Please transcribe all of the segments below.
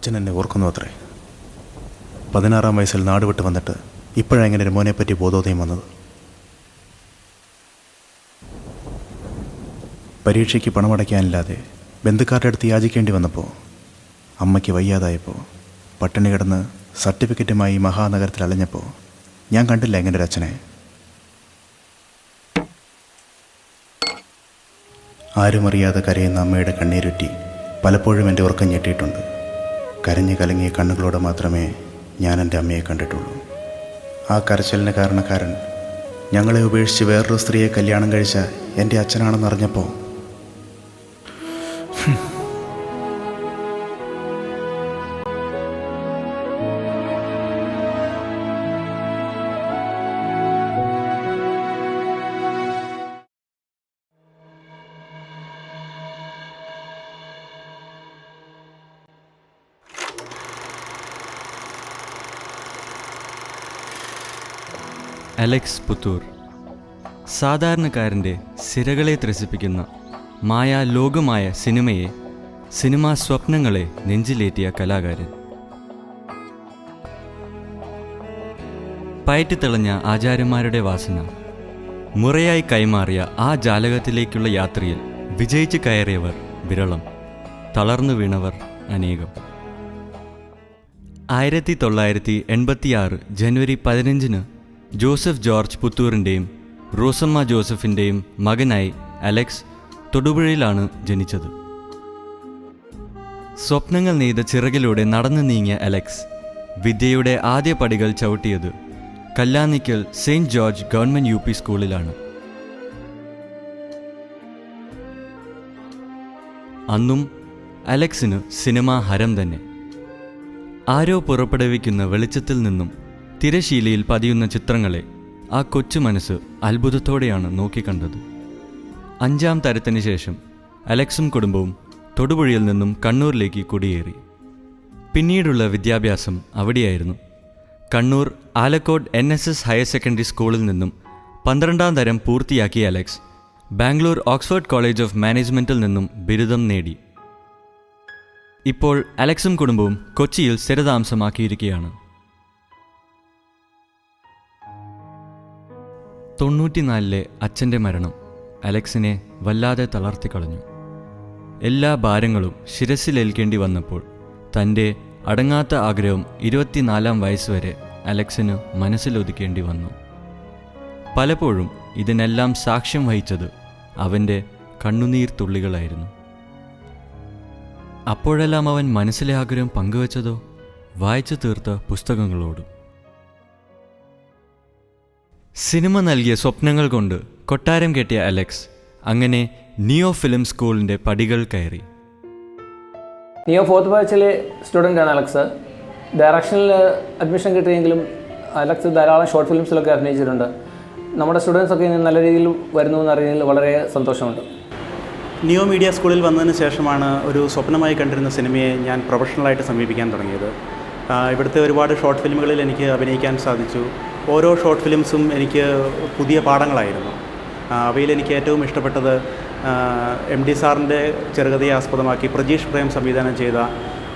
അച്ഛൻ എന്നെ ഓർക്കുന്നു അത്രേ. 16-ാം വയസ്സിൽ നാട് വിട്ട് വന്നിട്ട് ഇപ്പോഴാണ് ഇങ്ങനെ ഒരു മോനെപ്പറ്റി ബോധോദയം വന്നത്. പരീക്ഷയ്ക്ക് പണമടയ്ക്കാനില്ലാതെ ബന്ധുക്കാരുടെ അടുത്ത് യാചിക്കേണ്ടി വന്നപ്പോൾ, അമ്മയ്ക്ക് വയ്യാതായപ്പോൾ, പട്ടിണി കിടന്ന് സർട്ടിഫിക്കറ്റുമായി മഹാനഗരത്തിൽ അലഞ്ഞപ്പോൾ ഞാൻ കണ്ടില്ല എങ്ങനെ ഒരു അച്ഛനെ. ആരും അറിയാതെ കരയുന്ന അമ്മയുടെ കണ്ണീരുറ്റി പലപ്പോഴും എൻ്റെ ഉറക്കം ഞെട്ടിയിട്ടുണ്ട്. കരഞ്ഞു കലങ്ങിയ കണ്ണുകളോടെ മാത്രമേ ഞാൻ എൻ്റെ അമ്മയെ കണ്ടിട്ടുള്ളൂ. ആ കരച്ചിലിന് കാരണക്കാരൻ ഞങ്ങളെ ഉപേക്ഷിച്ച് വേറൊരു സ്ത്രീയെ കല്യാണം കഴിച്ച എൻ്റെ അച്ഛനാണെന്നറിഞ്ഞപ്പോൾ അലക്സ് പുത്തൂർ സാധാരണക്കാരൻ്റെ സിരകളെ ത്രസിപ്പിക്കുന്ന മായാലോകമായ സിനിമയെ, സിനിമാ സ്വപ്നങ്ങളെ നെഞ്ചിലേറ്റിയ കലാകാരൻ. പയറ്റിത്തിളഞ്ഞ ആചാര്യന്മാരുടെ വാസന മുറയായി കൈമാറിയ ആ ജാലകത്തിലേക്കുള്ള യാത്രയിൽ വിജയിച്ച് കയറിയവർ വിരളം, തളർന്നു വീണവർ അനേകം. 1986 ജനുവരി 15 ജോസഫ് ജോർജ് പുത്തൂറിൻ്റെയും റോസമ്മ ജോസഫിൻ്റെയും മകനായി അലക്സ് തൊടുപുഴയിലാണ് ജനിച്ചത്. സ്വപ്നങ്ങൾ നെയ്ത ചിറകിലൂടെ നടന്നു നീങ്ങിയ അലക്സ് വിദ്യയുടെ ആദ്യ പടികൾ ചവിട്ടിയത് Kallanickal saint George government UP സ്കൂളിലാണ്. അന്നും അലക്സിന് സിനിമാ ഹരം തന്നെ. ആരോ പുറപ്പെടുവിക്കുന്ന വെളിച്ചത്തിൽ നിന്നും തിരശീലയിൽ പതിയുന്ന ചിത്രങ്ങളെ ആ കൊച്ചു മനസ്സ് അത്ഭുതത്തോടെയാണ് നോക്കിക്കണ്ടത്. 5ാം തരത്തിന് ശേഷം അലക്സും കുടുംബവും തൊടുപുഴയിൽ നിന്നും കണ്ണൂരിലേക്ക് കുടിയേറി. പിന്നീടുള്ള വിദ്യാഭ്യാസം അവിടെയായിരുന്നു. Kannur Alakode NSS higher secondary സ്കൂളിൽ നിന്നും 12ാം തരം പൂർത്തിയാക്കിയ Alex Bangalore Oxford college of മാനേജ്മെൻറ്റിൽ നിന്നും ബിരുദം നേടി. ഇപ്പോൾ അലക്സും കുടുംബവും കൊച്ചിയിൽ സ്ഥിരതാമസമാക്കിയിരിക്കുകയാണ്. 94 അച്ഛൻ്റെ മരണം അലക്സിനെ വല്ലാതെ തളർത്തിക്കളഞ്ഞു. എല്ലാ ഭാരങ്ങളും ശിരസിലേൽക്കേണ്ടി വന്നപ്പോൾ തൻ്റെ അടങ്ങാത്ത ആഗ്രഹം 24-ാം വയസ്സുവരെ അലക്സിന് മനസ്സിലൊതുക്കേണ്ടി വന്നു. പലപ്പോഴും ഇതിനെല്ലാം സാക്ഷ്യം വഹിച്ചത് അവൻ്റെ കണ്ണുനീർ തുള്ളികളായിരുന്നു. അപ്പോഴെല്ലാം അവൻ മനസ്സിലെ ആഗ്രഹം പങ്കുവച്ചതോ വായിച്ചു തീർത്ത പുസ്തകങ്ങളോടും. സിനിമ നൽകിയ സ്വപ്നങ്ങൾ കൊണ്ട് കൊട്ടാരം കെട്ടിയ അലക്സ് അങ്ങനെ നിയോ ഫിലിം സ്കൂളിൻ്റെ പടികൾ കയറി. നിയോ 4th ബാച്ചിലെ സ്റ്റുഡൻ്റാണ് അലക്സ്. ഡയറക്ഷനിൽ അഡ്മിഷൻ കിട്ടിയെങ്കിലും അലക്സ് ധാരാളം ഷോർട്ട് ഫിലിംസിലൊക്കെ അഭിനയിച്ചിട്ടുണ്ട്. നമ്മുടെ സ്റ്റുഡൻസൊക്കെ നല്ല രീതിയിൽ വരുന്നു എന്നറിയുന്നതിൽ വളരെ സന്തോഷമുണ്ട്. നിയോ മീഡിയ സ്കൂളിൽ വന്നതിന് ശേഷമാണ് ഒരു സ്വപ്നമായി കണ്ടിരുന്ന സിനിമയെ ഞാൻ പ്രൊഫഷണലായിട്ട് സമീപിക്കാൻ തുടങ്ങിയത്. ഇവിടുത്തെ ഒരുപാട് ഷോർട്ട് ഫിലിമുകളിൽ എനിക്ക് അഭിനയിക്കാൻ സാധിച്ചു. ഓരോ ഷോർട്ട് ഫിലിംസും എനിക്ക് പുതിയ പാഠങ്ങളായിരുന്നു. അവയിൽ എനിക്ക് ഏറ്റവും ഇഷ്ടപ്പെട്ടത് MD സാറിൻ്റെ ചെറുകഥയെ ആസ്പദമാക്കി പ്രജീഷ് പ്രേം സംവിധാനം ചെയ്ത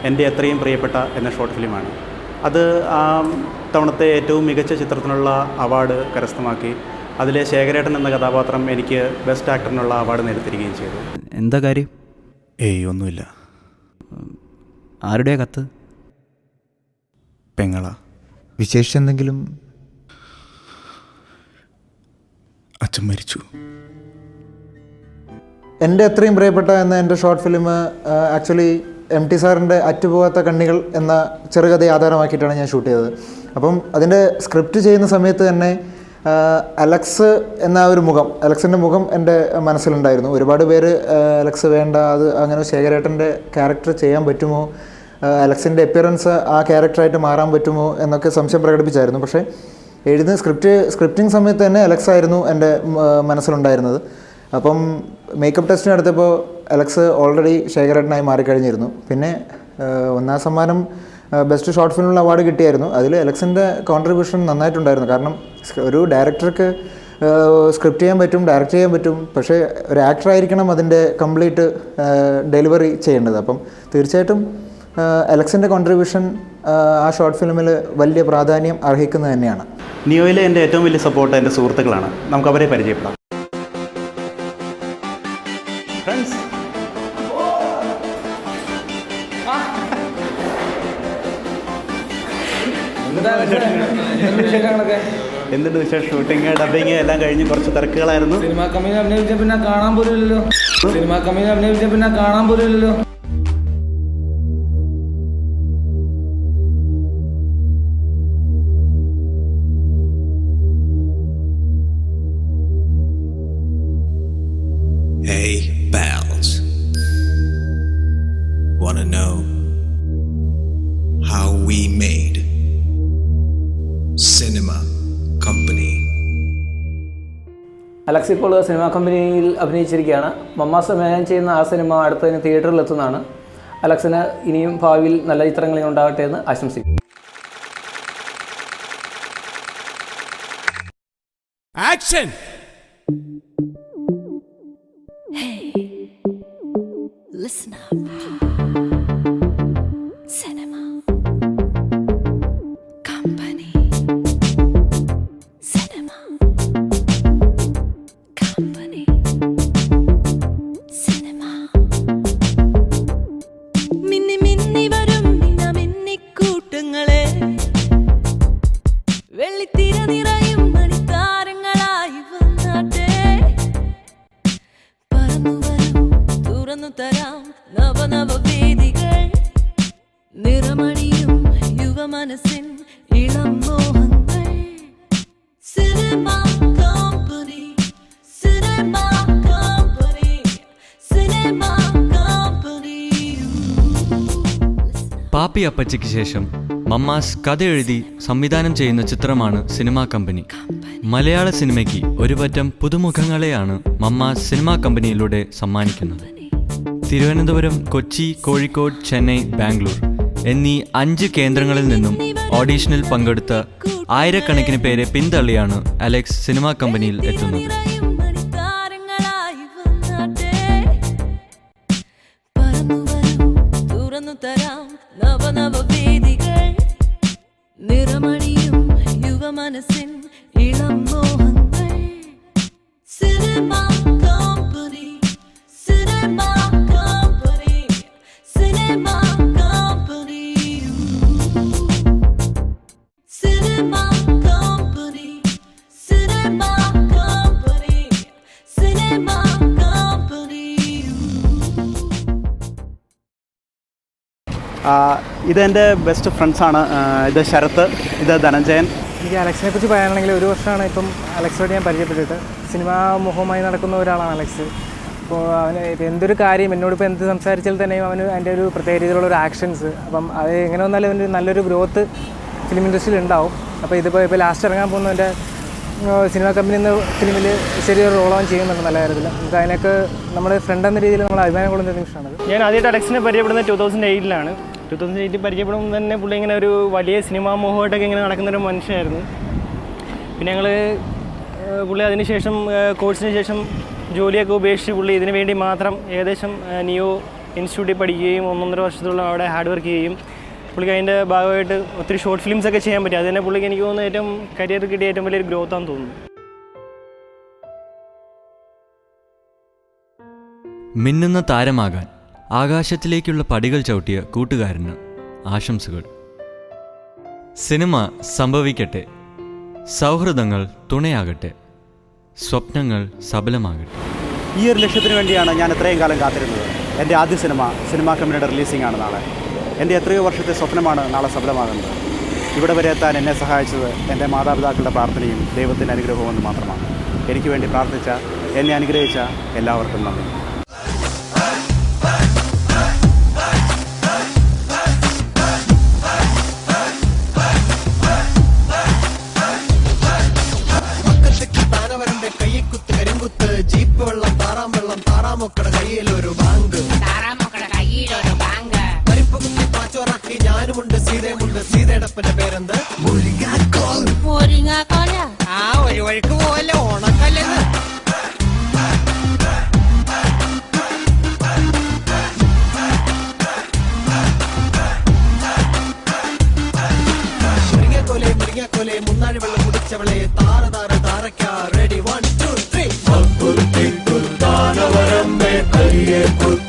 എൻ്റെ എത്രയും പ്രിയപ്പെട്ട എന്ന ഷോർട്ട് ഫിലിമാണ്. അത് ആ തവണത്തെ ഏറ്റവും മികച്ച ചിത്രത്തിനുള്ള അവാർഡ് കരസ്ഥമാക്കി. അതിലെ ശേഖരേട്ടൻ എന്ന കഥാപാത്രം എനിക്ക് ബെസ്റ്റ് ആക്ടറിനുള്ള അവാർഡ് നേടിത്തരികയും ചെയ്തു. എന്താ കാര്യം? ഒന്നുമില്ല. ആരുടെയാ കത്ത്? പെങ്ങള. വിശേഷിച്ചെന്തെങ്കിലും? അച്ഛൻ മരിച്ചു. എൻ്റെ എത്രയും പ്രിയപ്പെട്ട എന്ന എൻ്റെ ഷോർട്ട് ഫിലിം ആക്ച്വലി MT സാറിൻ്റെ അറ്റുപോകാത്ത കണ്ണികൾ എന്ന ചെറുകഥയെ ആധാരമാക്കിയിട്ടാണ് ഞാൻ ഷൂട്ട് ചെയ്തത്. അപ്പം അതിൻ്റെ സ്ക്രിപ്റ്റ് ചെയ്യുന്ന സമയത്ത് തന്നെ അലക്സ് എന്ന ഒരു മുഖം, അലക്സിൻ്റെ മുഖം എൻ്റെ മനസ്സിലുണ്ടായിരുന്നു. ഒരുപാട് പേര് അലക്സ് വേണ്ട, അത് അങ്ങനെ ശേഖരേട്ടൻ്റെ ക്യാരക്ടർ ചെയ്യാൻ പറ്റുമോ, അലക്സിൻ്റെ അപ്പിയറൻസ് ആ ക്യാരക്ടറായിട്ട് മാറാൻ പറ്റുമോ എന്നൊക്കെ സംശയം പ്രകടിപ്പിച്ചായിരുന്നു. പക്ഷേ എഴുതുന്ന സ്ക്രിപ്റ്റിംഗ് സമയത്ത് തന്നെ അലക്സ് ആയിരുന്നു എൻ്റെ മനസ്സിലുണ്ടായിരുന്നത്. അപ്പം മേക്കപ്പ് ടെസ്റ്റിന് എടുത്തപ്പോൾ അലക്സ് ഓൾറെഡി ശേഖരേട്ടനായി മാറിക്കഴിഞ്ഞിരുന്നു. പിന്നെ 1ാം സമ്മാനം ബെസ്റ്റ് ഷോർട്ട് ഫിലിമുള്ള അവാർഡ് കിട്ടിയായിരുന്നു. അതിൽ അലക്സിൻ്റെ കോൺട്രിബ്യൂഷൻ നന്നായിട്ടുണ്ടായിരുന്നു. കാരണം ഒരു ഡയറക്ടർക്ക് സ്ക്രിപ്റ്റ് ചെയ്യാൻ പറ്റും, ഡയറക്റ്റ് ചെയ്യാൻ പറ്റും, പക്ഷേ ഒരു ആക്ടറായിരിക്കണം അതിൻ്റെ കംപ്ലീറ്റ് ഡെലിവറി ചെയ്യേണ്ടത്. അപ്പം തീർച്ചയായിട്ടും അലക്സിൻ്റെ കോൺട്രിബ്യൂഷൻ ആ ഷോർട്ട് ഫിലിമിൽ വലിയ പ്രാധാന്യം അർഹിക്കുന്നത് തന്നെയാണ്. നിയോയിലെ എൻ്റെ ഏറ്റവും വലിയ സപ്പോർട്ട് എൻ്റെ സുഹൃത്തുക്കളാണ്. നമുക്ക് അവരെ പരിചയപ്പെടാം. ഫ്രണ്ട്സ്, എന്തുണ്ട് വിശേഷം? ഷൂട്ടിങ്, ഡബിങ് എല്ലാം കഴിഞ്ഞ് കുറച്ച് തിരക്കുകളായിരുന്നു. സിനിമാ കമ്പനി അഭിനയിച്ച പിന്നെ കാണാൻ പോലുമില്ലല്ലോ. സിനിമാ കമ്പനി അഭിനയിച്ച പിന്നെ കാണാൻ പോലുമില്ലല്ലോ. Hey, pals. Wanna know how we made Cinema Company? Alex ഇപ്പോൾ സിനിമാ കമ്പനിയിൽ അഭിനയിച്ചിരിക്കുകയാണ്. മമ്മാസ് മേനേജ് ചെയ്യുന്ന ആ സിനിമ അടുത്തതിന് തിയേറ്ററിൽ എത്തുന്നതാണ്. അലക്സിന് ഇനിയും ഭാവിയിൽ നല്ല ചിത്രങ്ങൾ ഉണ്ടാകട്ടെ എന്ന് ആശംസിക്കും. Action! Listen up. Cinema Company. Cinema Company. Cinema. മിന്നി മിന്നി വരും മിന്നിക്കൂട്ടങ്ങളെ, വെള്ളിത്തിര നിറയും മണിത്താരങ്ങളായി വന്നാട്ടെ. പറന്നു വരും, തുറന്നു തരാം നവനവ വേദികൾ, നിറമണിയും യുവമനസ്സിൻ ഇളം മോഹങ്ങൾ. Cinema company, cinema company, cinema company. Pappi അപ്പച്ചയ്ക്ക് ശേഷം മമ്മാസ് കഥ എഴുതി സംവിധാനം ചെയ്യുന്ന ചിത്രമാണ് സിനിമാ കമ്പനി. മലയാള സിനിമയ്ക്ക് ഒരുപറ്റം പുതുമുഖങ്ങളെയാണ് മമ്മാസ് സിനിമാ കമ്പനിയിലൂടെ സമ്മാനിക്കുന്നത്. തിരുവനന്തപുരം, കൊച്ചി, കോഴിക്കോട്, ചെന്നൈ, ബാംഗ്ലൂർ എന്നീ 5 കേന്ദ്രങ്ങളിൽ നിന്നും ഓഡീഷനിൽ പങ്കെടുത്ത ആയിരക്കണക്കിന് പേരെ പിന്തള്ളിയാണ് അലക്സ് സിനിമാ കമ്പനിയിൽ എത്തുന്നത്. പറന്നു വരും, തുറന്നു തരാം നവനവ വേദികൾ, നിറമണിയും യുവമനസ്സിൻ ഇളം മോഹങ്ങൾ. Cinema company, cinema company, cinema company. Cinema company, cinema company, cinema company. ഇതെൻ്റെ ബെസ്റ്റ് ഫ്രണ്ട്സാണ്. ഇത് ശരത്ത്, ഇത് ധനഞ്ജയൻ. എനിക്ക് അലക്സിനെ കുറിച്ച് പറയാനാണെങ്കിൽ 1 വർഷമാണ് ഇപ്പം അലക്സോട് ഞാൻ പരിചയപ്പെട്ടിട്ട്. സിനിമാ മുഖമായി നടക്കുന്ന ഒരാളാണ് അലക്സ്. അപ്പോൾ അവന് ഇപ്പം എന്തൊരു കാര്യം എന്നോടിപ്പോൾ എന്ത് സംസാരിച്ചാൽ തന്നെയും അവന് അതിൻ്റെ ഒരു പ്രത്യേക രീതിയിലുള്ള ഒരു ആക്ഷൻസ്, അപ്പം അത് എങ്ങനെ വന്നാലും അവന് നല്ലൊരു ഗ്രോത്ത് ഫിലിം ഇൻഡസ്ട്രിയിൽ ഉണ്ടാവും. അപ്പോൾ ഇപ്പോൾ ലാസ്റ്റ് ഇറങ്ങാൻ പോകുന്നതിൻ്റെ സിനിമാ കമ്പനി എന്ന ഫിലിമിൽ ചെറിയൊരു റോൾ ഓൺ ചെയ്യുന്നുണ്ട് നല്ല കാര്യത്തിൽ. നമുക്ക് അതിനൊക്കെ നമ്മുടെ ഫ്രണ്ട് എന്ന രീതിയിൽ നമ്മൾ അഭിമാനം കൊള്ളുന്ന നിമിഷമാണ്. ഞാൻ ആദ്യമായിട്ട് അലക്സിനെ പരിചയപ്പെടുന്നത് 2008 2008 പരിചയപ്പെടുമ്പോൾ തന്നെ പുള്ളി ഇങ്ങനെ ഒരു വലിയ സിനിമാ മോഹമായിട്ടൊക്കെ ഇങ്ങനെ നടക്കുന്നൊരു മനുഷ്യനായിരുന്നു. പിന്നെ ഞങ്ങൾ പുള്ളി അതിനുശേഷം കോഴ്സിന് ശേഷം ജോലിയൊക്കെ ഉപേക്ഷിച്ച് പുള്ളി ഇതിനു വേണ്ടി മാത്രം ഏകദേശം നിയോ ഇൻസ്റ്റിറ്റ്യൂട്ടിൽ പഠിക്കുകയും 1.5 വർഷത്തോളം അവിടെ ഹാർഡ് വർക്ക് ചെയ്യുകയും പുള്ളിക്ക് അതിൻ്റെ ഭാഗമായിട്ട് ഒത്തിരി ഷോർട്ട് ഫിലിംസൊക്കെ ചെയ്യാൻ പറ്റി. അത് തന്നെ പുള്ളിക്ക് എനിക്ക് തോന്നുന്നു ഏറ്റവും കരിയർ കിട്ടിയ ഏറ്റവും വലിയൊരു ഗ്രോത്താണെന്ന് തോന്നുന്നു. മിന്നുന്ന താരമാകാൻ ആകാശത്തിലേക്കുള്ള പടികൾ ചവിട്ടിയ കൂട്ടുകാരന് ആശംസകൾ. സിനിമ സംഭവിക്കട്ടെ, സൗഹൃദങ്ങൾ തുണയാകട്ടെ, സ്വപ്നങ്ങൾ സഫലമാകട്ടെ. ഈ ഒരു ലക്ഷ്യത്തിന് വേണ്ടിയാണ് ഞാൻ ഇത്രയും കാലം കാത്തിരുന്നത്. എൻ്റെ ആദ്യ സിനിമാ കമ്പനിയുടെ റിലീസിംഗ് ആണ് നാളെ. എൻ്റെ എത്രയോ വർഷത്തെ സ്വപ്നമാണ് നാളെ സഫലമാകുന്നത്. ഇവിടെ വരെ എത്താൻ എന്നെ സഹായിച്ചത് എൻ്റെ മാതാപിതാക്കളുടെ പ്രാർത്ഥനയും ദൈവത്തിൻ്റെ അനുഗ്രഹവും എന്ന് മാത്രമാണ്. എനിക്ക് വേണ്ടി പ്രാർത്ഥിച്ച, എന്നെ അനുഗ്രഹിച്ച എല്ലാവർക്കും നന്ദി. ജീപ്പ് വെള്ളം, താറാമൊക്കടെ കയ്യിലൊരു ബാങ്ക്, പരിപ്പ് കുത്തി പാച്ചോറാക്കി ഞാനുമുണ്ട്, സീതയുമുണ്ട്. സീതയടപ്പന്റെ പേരെന്ത്? മുരിങ്ങാക്കോല. ആ ഒരു വഴിക്ക് പോലെ ഓണക്കല്ലെന്ന്. പഠിച്ചവളെ താര താര താരക്കാ റെഡി 1 2 3